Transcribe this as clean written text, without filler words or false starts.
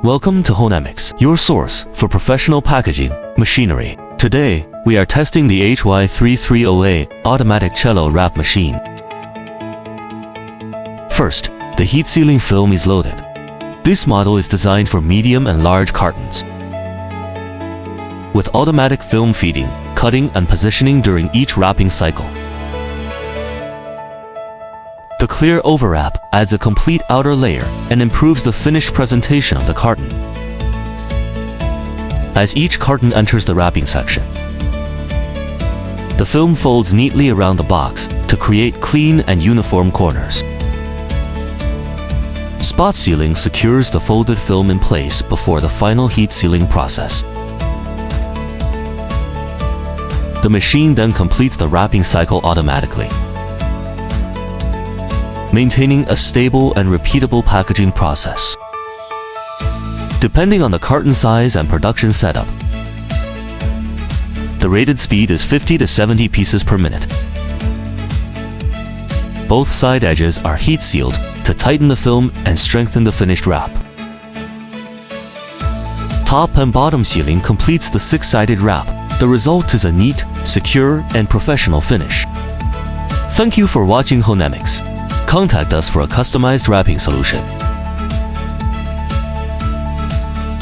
Welcome to Honemix, your source for professional packaging machinery. Today, we are testing the HY-330A automatic cello wrap machine. First, the heat sealing film is loaded. This model is designed for medium and large cartons. With automatic film feeding, cutting, and positioning during each wrapping cycle. The clear overwrap adds a complete outer layer and improves the finished presentation of the carton. As each carton enters the wrapping section, the film folds neatly around the box to create clean and uniform corners. Spot sealing secures the folded film in place before the final heat sealing process. The machine then completes the wrapping cycle automatically, maintaining a stable and repeatable packaging process. Depending on the carton size and production setup, the rated speed is 50 to 70 pieces per minute. Both side edges are heat sealed to tighten the film and strengthen the finished wrap. Top and bottom sealing completes the six-sided wrap. The result is a neat, secure, and professional finish. Thank you for watching Honemix. Contact us for a customized wrapping solution.